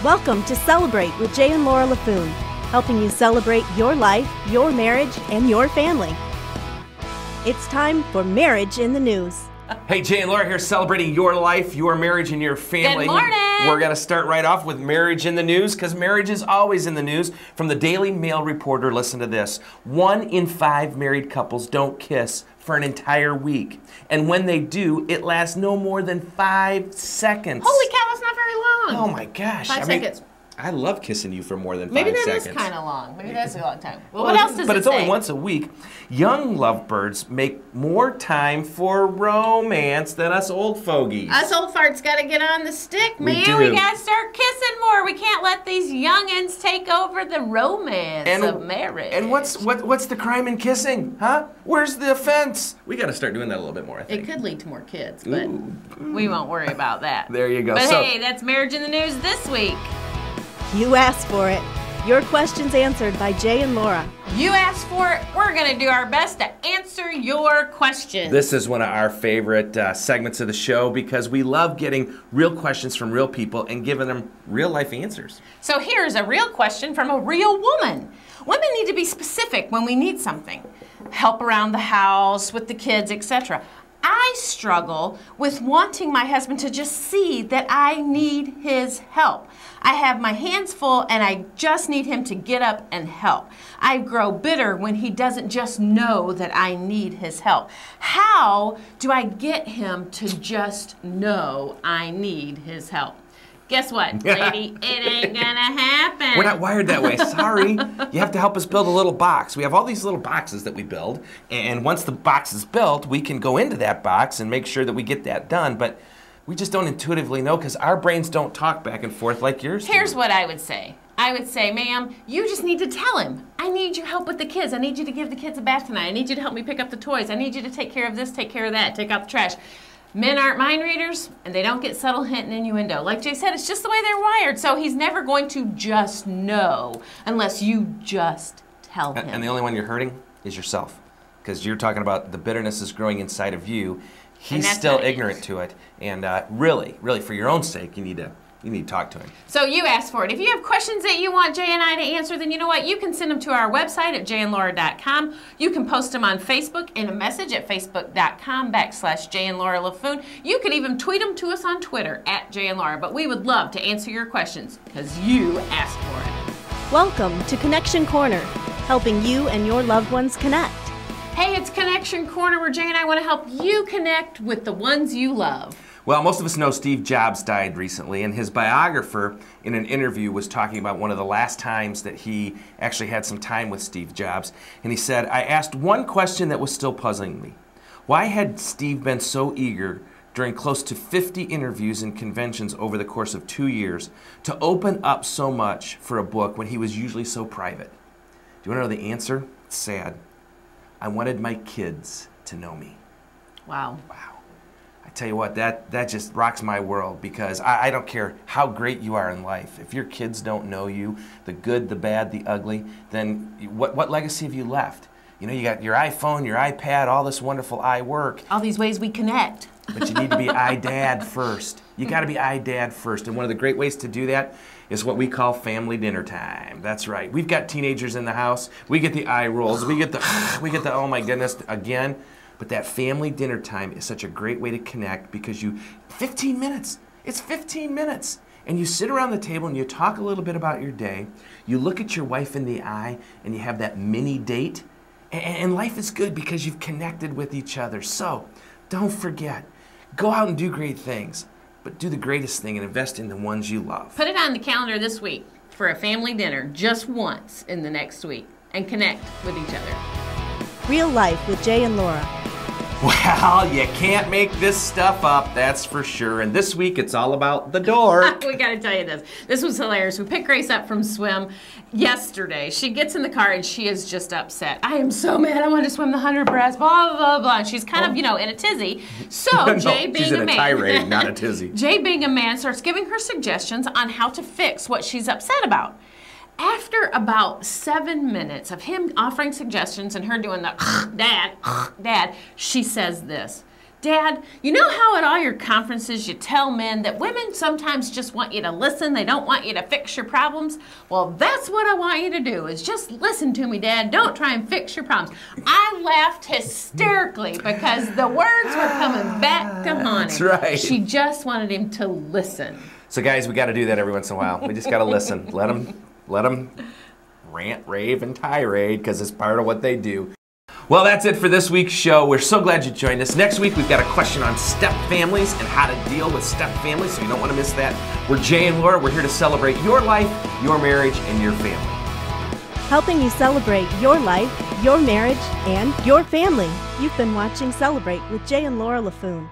Welcome to Celebrate with Jay and Laura Laffoon, helping you celebrate your life, your marriage, and your family. It's time for Marriage in the News. Hey, Jay and Laura here, celebrating your life, your marriage, and your family. Good morning. We're going to start right off with marriage in the news, because marriage is always in the news. From the Daily Mail Reporter, listen to this. 1 in 5 married couples don't kiss for an entire week. And when they do, it lasts no more than 5 seconds. Holy cow, that's not very long. Oh my gosh. 5 seconds. I love kissing you for more than 5 Maybe seconds. that is kind of long. Maybe that's a long time. Well, what else does it say? But it's only once a week. Young lovebirds make more time for romance than us old fogies. Us old farts got to get on the stick, man. We got to start kissing more. We can't let these youngins take over the romance of marriage. And what's the crime in kissing, huh? Where's the offense? We got to start doing that a little bit more, I think. It could lead to more kids, but we won't worry about that. There you go. But hey, that's Marriage in the News this week. You asked for it. Your questions answered by Jay and Laura. You asked for it. We're going to do our best to answer your questions. This is one of our favorite segments of the show because we love getting real questions from real people and giving them real life answers. So here's a real question from a real woman. Women need to be specific when we need something. Help around the house, with the kids, etc. I struggle with wanting my husband to just see that I need his help. I have my hands full and I just need him to get up and help. I grow bitter when he doesn't just know that I need his help. How do I get him to just know I need his help? Guess what, lady? It ain't gonna happen. We're not wired that way. Sorry. You have to help us build a little box. We have all these little boxes that we build, and once the box is built, we can go into that box and make sure that we get that done, but we just don't intuitively know because our brains don't talk back and forth like yours do. Here's what I would say. I would say, ma'am, you just need to tell him, I need your help with the kids. I need you to give the kids a bath tonight. I need you to help me pick up the toys. I need you to take care of this, take care of that, take out the trash. Men aren't mind readers, and they don't get subtle hint and innuendo. Like Jay said, it's just the way they're wired, so he's never going to just know unless you just tell him. And the only one you're hurting is yourself, because you're talking about the bitterness is growing inside of you. He's still ignorant to it, and really, for your own sake, you need to talk to him. So you asked for it. If you have questions that you want Jay and I to answer, then you know what? You can send them to our website at jayandlaura.com. You can post them on Facebook in a message at facebook.com/Jay and Laura Laffoon. You can even tweet them to us on Twitter at Jay and Laura. But we would love to answer your questions because you asked for it. Welcome to Connection Corner, helping you and your loved ones connect. Hey, it's Connection Corner where Jay and I want to help you connect with the ones you love. Well, most of us know Steve Jobs died recently, and his biographer in an interview was talking about one of the last times that he actually had some time with Steve Jobs. And he said, I asked one question that was still puzzling me. Why had Steve been so eager during close to 50 interviews and conventions over the course of 2 years to open up so much for a book when he was usually so private? Do you want to know the answer? It's sad. I wanted my kids to know me. Wow. Wow. I tell you what, that just rocks my world because I don't care how great you are in life. If your kids don't know you, the good, the bad, the ugly, then what legacy have you left? You know, you got your iPhone, your iPad, all this wonderful iWork. All these ways we connect. But you need to be iDad first. You got to be iDad first. And one of the great ways to do that is what we call family dinner time. That's right. We've got teenagers in the house. We get the eye rolls. We get the oh my goodness again. But that family dinner time is such a great way to connect because 15 minutes. It's 15 minutes. And you sit around the table and you talk a little bit about your day. You look at your wife in the eye and you have that mini date. And life is good because you've connected with each other. So don't forget, go out and do great things. But do the greatest thing and invest in the ones you love. Put it on the calendar this week for a family dinner just once in the next week and connect with each other. Real life with Jay and Laura. Well, you can't make this stuff up, that's for sure. And this week, it's all about the door. We got to tell you this. This was hilarious. We picked Grace up from swim yesterday. She gets in the car and she is just upset. I am so mad. I want to swim the 100 breast, blah, blah, blah, blah. And she's kind of, in a tizzy. So No, Jay being she's in a a man. tirade, not a tizzy. Jay being a man starts giving her suggestions on how to fix what she's upset about. After about 7 minutes of him offering suggestions and her doing the dad, she says this. Dad, you know how at all your conferences you tell men that women sometimes just want you to listen, they don't want you to fix your problems? Well, that's what I want you to do, is just listen to me, Dad. Don't try and fix your problems. I laughed hysterically because the words were coming back to haunt him. That's right. She just wanted him to listen. So guys, we got to do that every once in a while. We just got to listen. Let them rant, rave, and tirade, because it's part of what they do. Well, that's it for this week's show. We're so glad you joined us. Next week, we've got a question on step families and how to deal with step families, so you don't want to miss that. We're Jay and Laura. We're here to celebrate your life, your marriage, and your family. Helping you celebrate your life, your marriage, and your family. You've been watching Celebrate with Jay and Laura Laffoon.